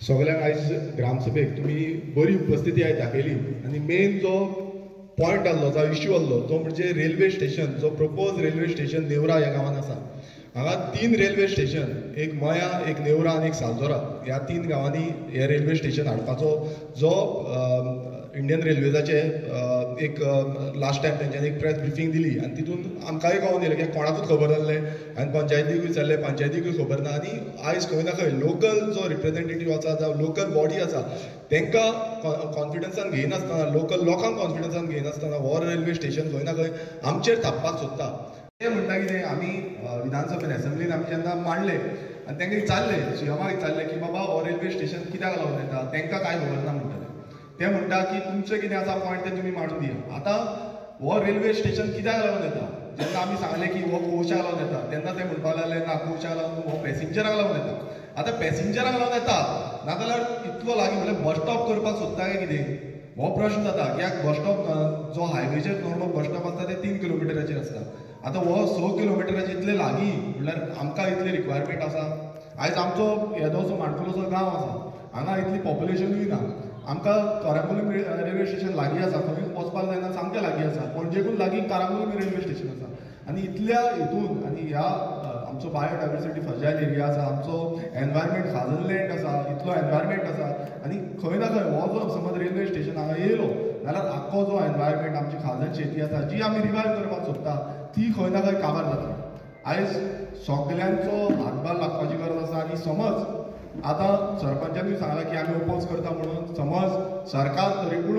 सगळ्यांक आयज ग्रामसभेक तुमी बरी उपस्थिती आयज दाखयली आनी मेन जो पॉयंट आसलो जो इश्यू आसलो तो म्हणजे रेल्वे स्टेशन जो प्रपोज रेल्वे स्टेशन नेवरा ह्या गांवांत आसा हांगा 3 रेल्वे स्टेशन एक मया एक नेवरा आनी एक सालजोरा ह्या 3 गांवांनी हे रेल्वे स्टेशन हाडपाचो जो इंडियन रेल्वेजाचे एक लास्ट टायम तेंच्यांनी एक प्रेस ब्रिफींग दिली आनी तितून आमकांय कळून येयलें की कोणाकूच खबर नासलें आनी पंचायतीकूय विचारलें पंचायतीकूय खबर ना आनी आयज खंय ना खंय लोकल जो रिप्रेझेंटेटीव आसा जावं लोकल बॉडी आसा तांकां कॉन्फिडन्सान घेयनासतना लोकल लोकांक कॉन्फिडन्सान घेयनासतना हो रेल्वे स्टेशन खंय ना खंय आमचेर थापपाक सोदता ते म्हणटा कितें आमी विधानसभेन असेंब्लीन आमी जेन्ना मांडले आनी तांकां विचारले सीएमाक विचारले की बाबा हो रेल्वे स्टेशन कित्याक लागून येता तांकां कांय खबर ना म्हणटाले ते म्हणटा की तुमचें कितें आसा पॉयंट ते तुमी मांडून दिया आतां हो रेल्वे स्टेशन कित्याक लागून येता जेन्ना आमी सांगलें की हो कोचाक लागून येता तेन्ना ते म्हणपाक लागले ना कोचाक लागून हो पॅसेंजराक लागून येता आतां पॅसेंजराक लागून येता नाजाल्यार इतलो लागीं म्हणल्यार बस स्टॉप करपाक सोदता काय कितें हो प्रश्न जाता कित्याक बस स्टॉप जो हायवेचेर नॉर्मल बस स्टॉप आसता ते 3 किलोमिटराचेर आसता आतां हो 6 किलोमिटराचे इतले लागीं म्हणल्यार आमकां इतली रिक्वायरमेंट आसा आयज आमचो येदोसो माणकुलोसो गांव आसा हांगा इतली पॉप्युलेशनूय ना आमकां कारांबोली रेल्वे स्टेशन लागीं आसा खंय वचपाक जायना सामकें लागीं आसा पणजेकून लागीं कारांबोली रेल्वे स्टेशन आसा आनी इतल्या हितून आनी ह्या आमचो बायोडायवर्सिटी फ्रजायल एरिया आसा आमचो एनवायरमेंट खाजन लँड आसा इतलो एनवायरमेंट आसा आनी खंय ना खंय हो जो समज रेल्वे स्टेशन हांगा येयलो जाल्यार आख्खो जो एनवायरमेंट आमची खाजन शेती आसा जी आमी रिवायव करपाक सोदता ती खंय ना खंय काबार जातली आयज सगल्यांचो हातभार लागपाची गरज आसा आनी समज आतां सरपंचानूय सांगलां की आमी ओपोज करता म्हणून समज सरकार तरीपूण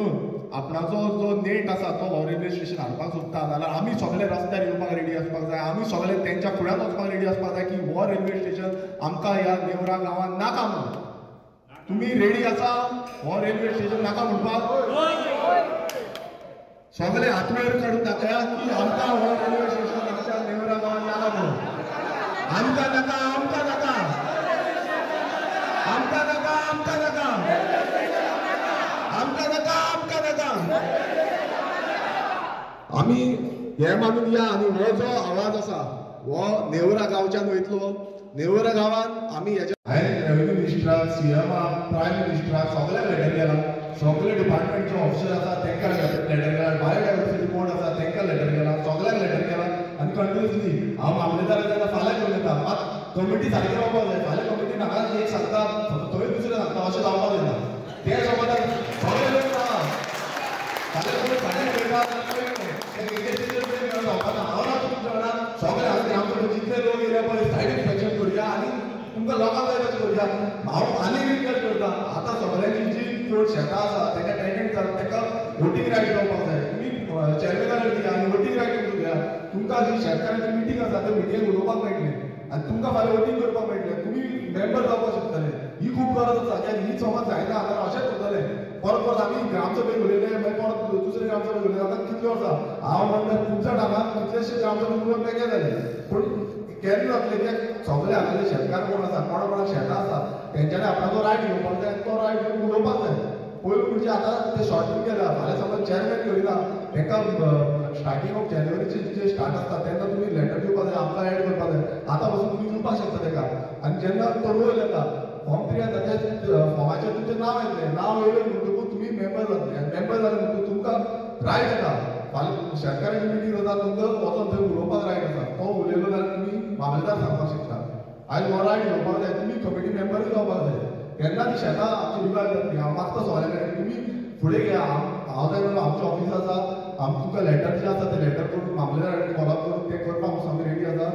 आपणाचो जो नेट आसा तो हो रेल्वे स्टेशन हाडपाक सोदता जाल्यार आमी सगळे रस्त्यार येवपाक रेडी आसपाक जाय आमी सगळे तेंच्या फुड्यान वचपाक रेडी आसपाक जाय की हो रेल्वे स्टेशन आमकां ह्या नेवरा गांवांत नाका म्हणून तुमी रेडी आसा हो रेल्वे स्टेशन नाका म्हणपाक सगळे हातवेर काडून दाखया की आमकां हो रेल्वे स्टेशन आमच्या नेवरा गांवांत नाका म्हणून आमकां नाका आमकां नाका आमकां नाका आमकां नाका आमकां नाका आमकां नाका आमी हे मानून या आनी हो जो आवाज आसा हो नेवरा गांवच्यान वयतलो नेवरा गांवांत आमी हेच्या रेव्हेन्यू मिनिस्टराक सीएमाक प्रायम मिनिस्टराक सगळ्यांक लेटर केला सगळे डिपार्टमेंटचे ऑफिसर आसा तांकां लेटर केला बायोडायवर्सिटी बोर्ड आसा तांकां लेटर केला सगळ्यांक लेटर केला आनी कंटिन्युअसली हांव मामलेदार जेन्ना फाल्यां घेवन येता मात कमिटी सारकी रावपाक जाय फाल्यां कमिटी म्हाका एक सांगता थंय दुसरें सांगता अशें जावपाक जायना ते समज सगळे लोक ना फाल्यां तुमी फाल्यां जावपाना हांव ना तुमच्या वांगडा सगळे हांगा आमचे जितले लोक येयले पळय सायड इन्स्पेक्शन करुया आनी तुमकां लोकांक जाय तशें करुया हांव आनी रिक्वेस्ट करता आतां सगळ्यांची जी चड शेतां आसा ताका टेनंट जाता ताका वोटींग रायट जावपाक जाय तुमी चेअरमॅनाक दिया आनी वोटींग रायट दिया तुमकां जी शेतकारांची मिटींग आसा त्या मिटींगेक उलोवपाक मेळटलें आनी तुमकां फाल्यां वोटींग करपाक मेळटलें तुमी मेंबर जावपाक शकतले ही खूब गरज आसा कित्याक ही समज जायना जाल्यार अशेंच करतले परत परत आमी ग्रामसभेक उलयले मागीर परत दुसरे ग्रामसभेक उलयले आतां कितले वर्सां हांव म्हणटा खुबशा टायमार कितलेशे ग्रामसभेक उलोवप मेळ्ळे जाले पूण केन्ना जातलें कित्याक सगळे आपले शेतकार कोण आसा कोणा कोणाक शेतां आसा तेंच्यांनी आपणाचो रायट घेवपाक जाय तो रायट घेवन उलोवपाक जाय पयलीं म्हणजे आतां ते शॉर्टींग केला फाल्यां समज चेअरमॅन करिना तांकां स्टार्टींग ऑफ जानेवारीचे जे स्टार्ट आसता तेन्ना तुमी लेटर दिवपाक जाय आमकां एड करपाक जाय आतां पासून तुमी दिवपाक शकता ताका आनी जेन्ना तो रोल येता फॉर्म 3 येता त्या फॉर्माचेर तुमचें नांव येतलें नांव येयलें म्हणटकूच तुमी मेंबर जातले आनी मेंबर जाले म्हणटकूच तुमकां रायट येता फाल्यां शेतकारांची मिटींग जाता तुमकां वचोन थंय उलोवपाक रायट आसा तो उलयलो जाल्यार तुमी मामलेदार सांगपाक शकता आयज हो रायट घेवपाक जाय तुमी कमिटी मेंबरूय जावपाक जाय तेन्ना ती शेतां आमची रिवायव जातली हांव मागता सगळ्या कडेन तुमी फुडें घ्या हांव जाय जाल्यार आमचें ऑफिस आसा तुमकां लेटर जे आसा ते लेटर करून मामलेदार कडेन फॉलो करून ते करपाक आमी रेडी आसा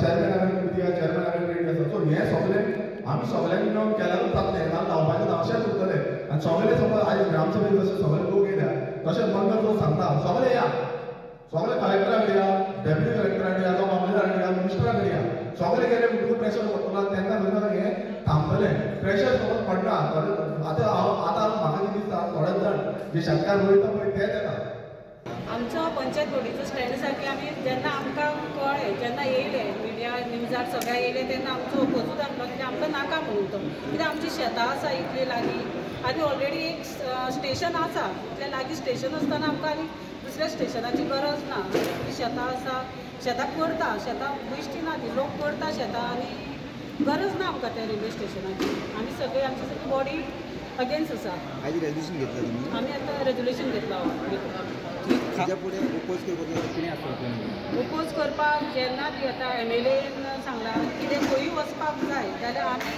चेअरमॅना कडेन दिया चेअरमॅना कडेन रेडी आसा सो हें सगळें आमी सगळ्यांनी मेळून केल्यारूच जातलें ना जावपाचें ना अशेंच उरतलें आनी सगळे समज आयज ग्रामसभेक जशे सगळे लोक येयल्या तशेंच मंडळ जो सांगता सगळे या सगळे कलेक्टरा कडेन या डेप्युटी कलेक्टरा कडेन या जावं मामलेदारा कडेन या मिनिस्टरा कडेन या सगळे गेले म्हणटकूच प्रेशर पडटलो तेन्ना खंय हें थांबतलें प्रेशर समज पडना आतां म्हाका कितें दिसता थोडेच जाण जे शेतकार वयता पळय तेच येता आमचो पंचायत बोर्डीचो स्टँड आसा की आमी जेन्ना आमकां कळ्ळें जेन्ना येयले मिडिया न्यूजार सगळ्या येयले तेन्ना आमचो ओपोजूच आसलो कित्याक आमकां नाका म्हणून तो कित्याक आमची शेतां आसा इतली लागीं आनी ऑलरेडी एक स्टेशन आसा इतलें लागीं स्टेशन आसतना आमकां आनी दुसऱ्या स्टेशनाची गरज ना शेतां आसा शेतां करता शेतां बेश्टी ना ती लोक करता शेतां आनी गरज ना आमकां त्या रेल्वे स्टेशनाची. आमी सगळी आमची सगळी बॉडी अगेन्स्ट आसा. आयज रेजल्युशन घेतलं तुम्ही आमी आतां रेजोल्युशन घेतला. ताच्या फुडें ओपोज करपाक कितें आसा ओपोज करपाक जेन्ना ती आतां MLAन सांगलां कितें खंयूय वचपाक जाय जाल्यार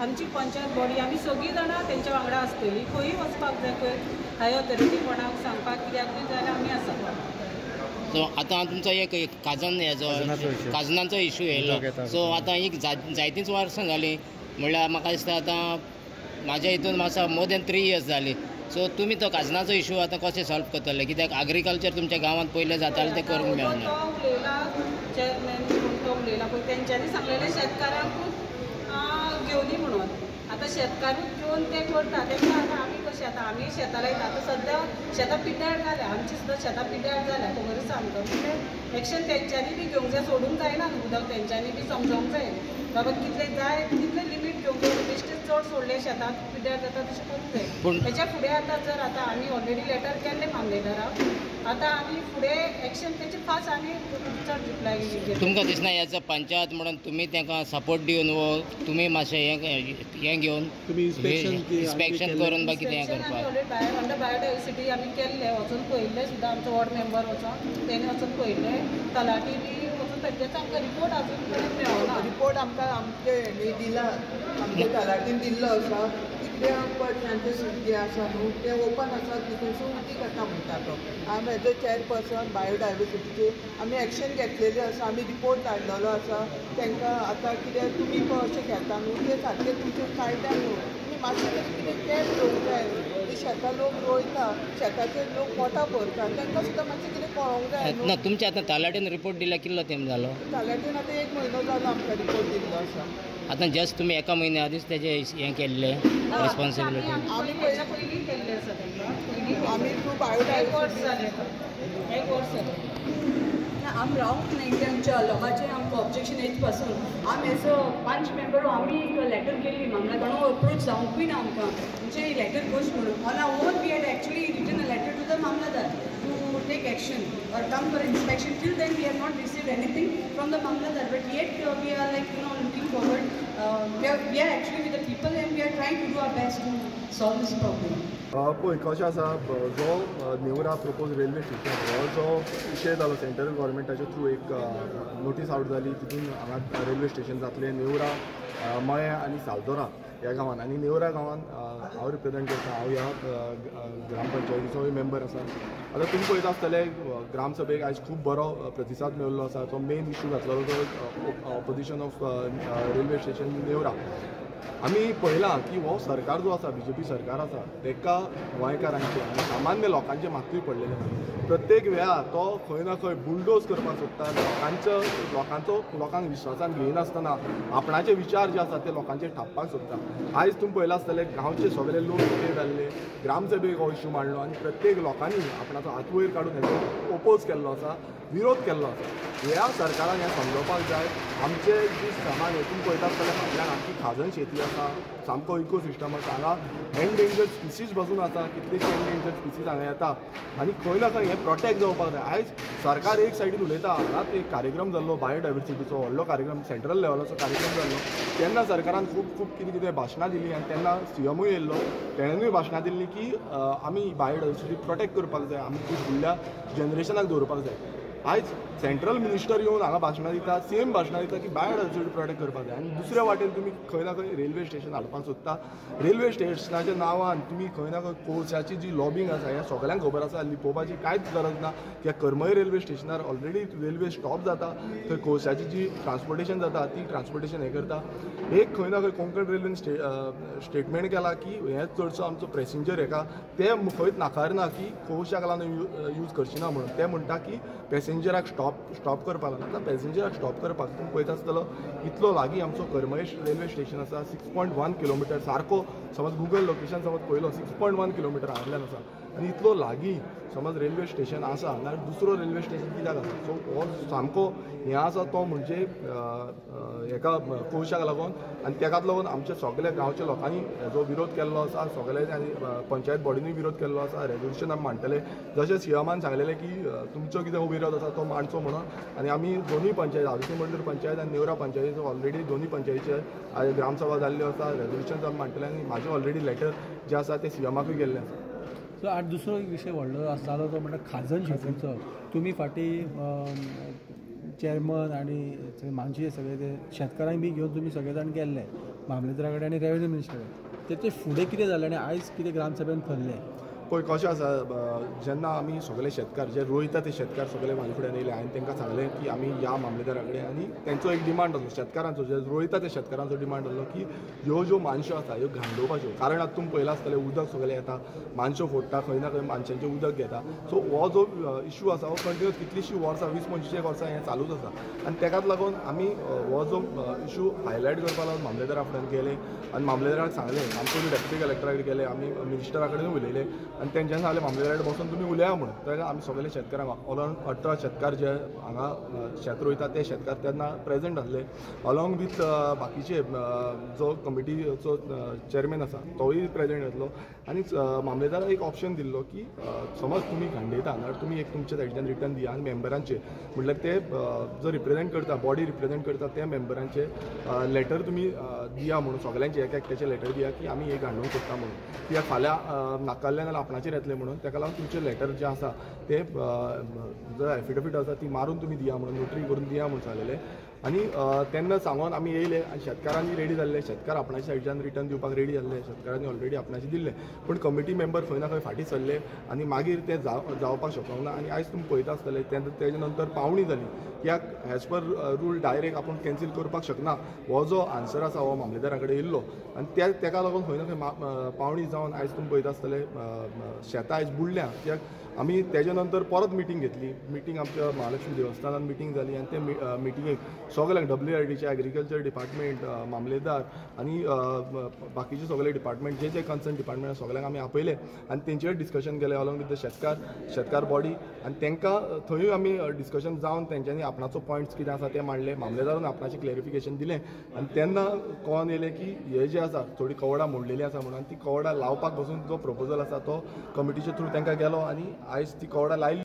आमची पंचायत बॉडी आमी सगळीं जाणां तेंच्या वांगडा आसतलीं. खंयूय वचपाक जाय खंय हाय ऑथॉरिटी कोणाक सांगपाक कित्याक जाल्यार आमी आसा. सो आतां तुमचो एक काजन हेजो काजनांचो इशू येयलो. सो आतां एक जायतींच वर्सां जालीं म्हणल्यार म्हाका दिसता आतां म्हाज्या हितून म्हाका मोर दॅन 3 years जालीं. सो तुमी तो काजनाचो इशू आतां कशें सॉल्व करतले कित्याक एग्रीकल्चर तुमच्या गांवांत पयलें जातालें तें करूंक मेळना. तो उलयला चॅरमॅन तो उलयला पळय तेंच्यांनी सांगलेलें शेतकारांकूच घेवनी म्हणून. आतां शेतकारूच घेवन ते करता तेंकां आतां आमी कशें आतां आमी शेतां लायता आतां सद्द्या शेतां पिड्ड्यार जाल्या आमची सुद्दां शेतां पिड्ड्यार जाल्या खबरच आमकां. म्हणजे एक्शन तेंच्यांनी बी घेवंक जाय सोडूंक जायना उदक तेंच्यांनी बी समजोवंक जाय बाबा कितलें जाय तितलें लिमीट घेवंक जाय. बेश्टेच चड सोडलें शेतांत पिड्ड्यार जाता तशें करूंक जाय. तेच्या फुडें आतां जर आतां आमी ऑलरेडी लेटर केल्लें मामलेदाराक आतां आमी फुडें एक्शन तेचे फास्ट आमी चड रिप्लाय घेतली. तुमकां दिसना हेजो पंचायत म्हणून तुमी तांकां सपोर्ट दिवन वो तुमी मातशें हें घेवन इन्स्पेक्शन करून बाकी कितें हें करपाक. ऑलरेडी अंडर बायोडायवर्सिटी आमी केल्लें वचून पळयल्लें सुद्दां आमचो वॉर्ड मेंबर वचून तेणी वचून पळयल्लें. तलाटी बी वचून तेंचेच आमकां रिपोर्ट अजून पर्यंत मेळना. रिपोर्ट आमकां आमचे दिला आमच्या तलाटीन दिल्लो आसा. कितल्या पर्संटेज जे आसा न्हू ते ओपन आसा तितूनसून उदीक येता म्हणटा तो. आमी एज अ चॅरपर्सन बायोडायवर्सिटीचे आमी एक्शन घेतलेलें आसा. आमी रिपोर्ट धाडलेलो आसा तांकां. आतां कितें तुमी अशें घेता न्हू तें सारकें तुमचें कायद्यान न्हू. तुमी मातशें कितें कॅर घेवंक जाय. शेतां लोक रोयता शेताचे लोक पोटां भरता तांकां सुद्दां मातशें कितें कळोवंक जाय न्हू. ना तुमच्या आतां तलाटीन रिपोर्ट दिला कितलो टायम जालो. तलाटीन आतां 1 म्हयनो जालो आमकां रिपोर्ट दिल्लो आसा. आतां जस्ट तुमी एका म्हयन्या आदींच तेजें हें केल्लें रिस्पॉन्सिबिलिटी. आमी तेच्या पयलीं केल्लें आसा तेंकां पयलीं आमी थ्रू एक वर्स बायोडायवर्सिटी जालें. एक वर्स जालें. आम रावंक नाही त्यांच्या लोकांचे आमकां ऑब्जेक्शन येत पासून आमी एज अ 5 मेंबर आमी एक लेटर केल्ली मामलेदाराक अप्रोच जावंकूय ना आमकां म्हणजे लेटर गोश्ट म्हणून. On our own we had actually written a letter to the mamlatdar to take action or come for inspection. Till then we have not received anything from the Mamladar, but yet we are looking forward. We are actually with the people and we are trying to do our best to solve this problem. पळय कशें आसा जो Neora propose railway station हो जो विशय जालो central गव्हर्मेंटाच्या through एक notice out जाली तितून हांगा रेल्वे स्टेशन जातलें नेवरा मया आनी सालदोरा ह्या गांवांत. आनी नेवरा गांवांत हांव रिप्रेझेंट करता. हांव ह्या ग्रामपंचायतीचोय मेंबर आसा. आतां तुमी पळयता आसतले ग्रामसभेक आयज खूब बरो प्रतिसाद मेळिल्लो आसा. तो मेन इशू घातलेलो तो ऑपोजिशन ऑफ रेल्वे स्टेशन नेवरा. आमी पळयलां की हो सरकार जो आसा BJP सरकार आसा तेका गोंयकारांचे आनी सामान्य लोकांचे मातूय पडलेले ना. प्रत्येक वेळार तो खंय ना खंय बुलडोज करपाक सोदता. लोकांक विश्वासान घेयनासतना आपणाचे विचार जे आसा ते लोकांचेर थापपाक सोदता. आयज तुमी पळयलां आसतले गांवचे सगळे लोक एकठांय जाल्ले ग्रामसभेक हो इशू मांडलो आनी प्रत्येक लोकांनी आपणाचो हात वयर काडून हेचो ओपोज केल्लो आसा, विरोध केल्लो आसा. ह्या सरकारान हें समजोवपाक जाय. आमचे जी सामान हेतून पळयता आसतले फाटल्यान आमची खाजन शेती आसा, सामको इकोसिस्टम आसा. हांगा एंडेंजर्ड स्पिसीज बसून आसा. कितलेशे एंडेंजर्ड स्पिसीज हांगा येता आनी खंय ना खंय हें प्रोटेक्ट जावपाक जाय. आयज सरकार एक सायडीन उलयता. हांगाच एक कार्यक्रम जाल्लो बायोडायवर्सिटीचो व्हडलो कार्यक्रम सेंट्रल लेवलाचो कार्यक्रम जाल्लो. तेन्ना सरकारान खूब कितें भाशणां दिलीं आनी तेन्ना CMूय येयल्लो. तेणेनूय भाशणां दिल्लीं की आमी बायोडायवर्सिटी प्रोटेक्ट करपाक जाय, आमी ती फुडल्या जनरेशनाक दवरपाक जाय. आयज सेंट्रल मिनिस्टर येवन हांगा भाशणां दिता, सेम भाशणां दिता की बायोडायवर्सिटी प्रोटेक्ट करपाक जाय. आनी दुसऱ्या वाटेन तुमी खंय ना खंय रेल्वे स्टेशन हाडपाक सोदता. रेल्वे स्टेशनाच्या नांवान तुमी खंय ना खंय कोळशाची जी लॉबिंग आसा ह्या सगळ्यांक खबर आसा. लिपोवपाची कांयच गरज ना. ह्या करमय रेल्वे स्टेशनार ऑलरेडी रेल्वे स्टॉप जाता. थंय कोळशाची जी ट्रान्सपोर्टेशन जाता ती ट्रान्सपोर्टेशन हें करता. एक खंय ना खंय कोंकण रेल्वेन स्टेटमेंट केला की हें चडसो आमचो पॅसेंजर हेका ते खंयच नाकारना की कोळशाक लागून यूज करची ना म्हणून. ते म्हणटा की पॅसेंजराक स्टॉप करपाक लागून. आतां पॅसेंजराक स्टॉप करपाक तुमी पळयता आसतलो इतलो लागीं आमचो करमय रेल्वे स्टेशन आसा. 6.1 किलोमिटर सारको समज गुगल लोकेशन समज पळयलो 6.1 किलोमिटर हांगांतल्यान आसा. आनी इतलो लागीं समज रेल्वे स्टेशन आसा जाल्यार दुसरो रेल्वे स्टेशन कित्याक आसा. सो हो सामको हें आसा तो म्हणजे हेका कोळशाक लागून आनी तेकाच लागून आमच्या सगळ्या गांवच्या लोकांनी जो विरोध केल्लो आसा, सगळ्या पंचायत बॉडीनूय विरोध केल्लो आसा. रेजोल्युशन आमी मांडटले जशें सीएमान सांगलेलें की तुमचो कितें विरोध आसा तो मांडचो म्हणून. आनी आमी दोनूय पंचायत हावसी मंडळ पंचायत आनी नेवरा पंचायतीचो ऑलरेडी दोनूय पंचायतीचे ग्रामसभा जाल्ल्यो आसा. रेजोल्युशन आमी मांडटले आनी म्हाजें ऑलरेडी लेटर जें आसा तें सीएमाकूय गेल्लें आसा. सो आज दुसरो विशय व्हडलो जालो तो म्हणटा खाजन शेतीचो. तुमी फाटीं चेअरमन आनी मानशी सगळे ते शेतकारांक बी घेवन तुमी सगळे जाण गेल्ले मामलेदारा कडेन आनी रेव्हेन्यू मिनिस्टर कडेन. तेचे फुडें कितें जालें आनी आयज कितें ग्रामसभेन थरलें? पळय कशें आसा, जेन्ना आमी सगळे शेतकार जे रोयता ते शेतकार सगळे म्हाजे फुड्यान येयले. हांवें तांकां सांगलें की आमी या मामलेदारा कडेन आनी तेंचो एक डिमांड आसलो शेतकारांचो, जे रोयता त्या शेतकारांचो डिमांड आसलो की ह्यो ज्यो मानश्यो आसा ह्यो घांडोवपाच्यो. कारण आतां तुमी पळयलां आसतलें उदक सगळें येता, मानश्यो फोडटा, खंय ना खंय मानशांचें उदक घेता. सो हो जो इशू आसा हो कंटिन्यूस कितलींशीं वर्सां 20-25 वर्सां हें चालूच आसा. आनी तेकाच लागून आमी हो जो इशू हायलायट करपा लागून मामलेदारा फुड्यान गेले आनी मामलेदाराक सांगलें. आमचे डेप्युटी कलेक्टरा कडेन गेले, आमी मिनिस्टरा कडेन उलयले आनी तेंच्यान सांगलें मामलेदारा कडेन बसून तुमी उलया म्हणून. तेका आमी सगळे शेतकारांक अरावंड 18 शेतकार जे हांगा शेत रोयता ते शेतकार तेन्ना प्रेजेंट आसले, अलॉंग वीथ बाकीचे जो कमिटीचो चेअरमॅन आसा तोय प्रेजेंट आसलो. आनी मामलेदाराक एक ऑप्शन दिल्लो की समज तुमी घांडयता जाल्यार तुमी एक तुमच्या सायडीच्यान रिटर्न दिया आनी मेंबरांचे म्हटल्यार ते जो रिप्रेझेंट करता, बॉडी रिप्रेझेंट करता त्या मेंबरांचे लेटर तुमी दिया म्हणून, सगळ्यांचे एक एकट्याचे लेटर दिया की आमी एक घांडोवंक सोदता म्हणून. कित्याक फाल्यां नाकारलें जाल्यार आपणाचेर येतलें म्हणून. तेका लागून तुमचें लेटर जें आसा तें जो एफिडेवीट आसा ती मारून तुमी दिया म्हणून, नोटरी करून दिया म्हणून सांगलेलें. आनी तेन्ना सांगून आमी येयले आनी शेतकारांनी रेडी जाल्ले. शेतकार आपणाच्या सायडीच्यान रिटर्न दिवपाक रेडी जाल्ले, शेतकारांनी ऑलरेडी आपणाचें दिल्लें. पूण कमिटी मेंबर खंय ना खंय फाटीं सरले आनी मागीर तें जावपाक शकूंक ना. आनी आयज तुमी पळयता आसतलें तेजे नंतर पावणी जाली. कित्याक एज पर रूल डायरेक्ट आपूण कॅन्सील करपाक शकना. हो जो आन्सर आसा हो मामलेदारा कडेन येयल्लो आनी तेका लागून खंय ना खंय पावणी जावन आयज तुमी पळयता आसतलें शेतां आयज बुडल्या. कित्याक आमी तेजे नंतर परत मिटींग घेतली. मिटींग आमच्या महालक्ष्मी देवस्थानान मिटींग जाली आनी ते मिटींगेक सगळ्यांक WRDचे एग्रीकल्चर डिपार्टमेंट, मामलेदार आनी बाकीचे सगळे डिपार्टमेंट जे कन्सर्न डिपार्टमेंट सगळ्यांक आमी आपयले आनी तेंचेर डिस्कशन केलें अलॉंग विथ द शेतकार बॉडी. आनी तांकां थंयूय आमी डिस्कशन जावन तेंच्यांनी आपणाचो पॉयंट्स कितें आसा ते मांडले. मामलेदारान आपणाचें क्लॅरिफिकेशन दिलें आनी तेन्ना कळोन येयलें की हे जे आसा थोडी कवडां मोडलेली आसा म्हणून. ती कवडां लावपाक पासून जो प्रपोजल आसा तो कमिटीच्या थ्रू तांकां गेलो आनी आयज ती कवडां लायली.